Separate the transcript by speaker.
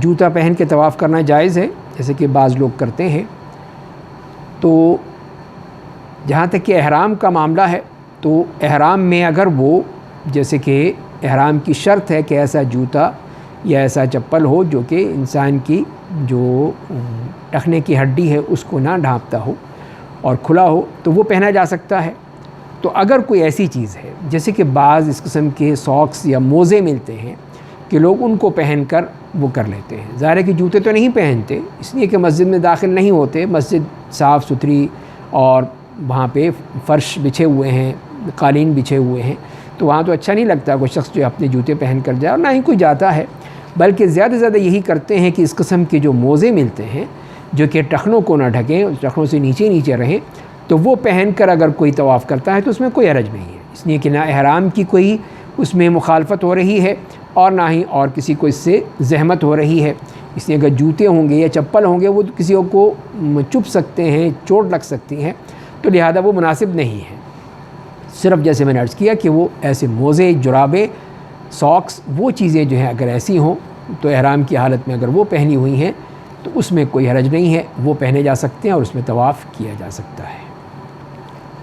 Speaker 1: جوتا پہن کے طواف کرنا جائز ہے جیسے کہ بعض لوگ کرتے ہیں۔ تو جہاں تک کہ احرام کا معاملہ ہے تو احرام میں اگر وہ جیسے کہ احرام کی شرط ہے کہ ایسا جوتا یا ایسا چپل ہو جو کہ انسان کی جو ٹخنے کی ہڈی ہے اس کو نہ ڈھانپتا ہو اور کھلا ہو تو وہ پہنا جا سکتا ہے۔ تو اگر کوئی ایسی چیز ہے جیسے کہ بعض اس قسم کے ساکس یا موزے ملتے ہیں کہ لوگ ان کو پہن کر وہ کر لیتے ہیں، ظاہر ہے کہ جوتے تو نہیں پہنتے اس لیے کہ مسجد میں داخل نہیں ہوتے، مسجد صاف ستھری اور وہاں پہ فرش بچھے ہوئے ہیں، قالین بچھے ہوئے ہیں، تو وہاں تو اچھا نہیں لگتا کوئی شخص جو اپنے جوتے پہن کر جائے، اور نہ ہی کوئی جاتا ہے، بلکہ زیادہ سے زیادہ یہی کرتے ہیں کہ اس قسم کے جو موزے ملتے ہیں جو کہ ٹخنوں کو نہ ڈھکیں، ٹخنوں سے نیچے رہیں، تو وہ پہن کر اگر کوئی طواف کرتا ہے تو اس میں کوئی حرج نہیں ہے، اس لیے کہ نہ احرام کی کوئی اس میں مخالفت ہو رہی ہے اور نہ ہی اور کسی کو اس سے زحمت ہو رہی ہے۔ اس لیے اگر جوتے ہوں گے یا چپل ہوں گے وہ کسی کو چبھ سکتے ہیں، چوٹ لگ سکتی ہیں، تو لہذا وہ مناسب نہیں ہے۔ صرف جیسے میں نے عرض کیا کہ وہ ایسے موزے، جرابیں، ساکس، وہ چیزیں جو ہیں اگر ایسی ہوں تو احرام کی حالت میں اگر وہ پہنی ہوئی ہیں تو اس میں کوئی حرج نہیں ہے، وہ پہنے جا سکتے ہیں اور اس میں طواف کیا جا سکتا ہے۔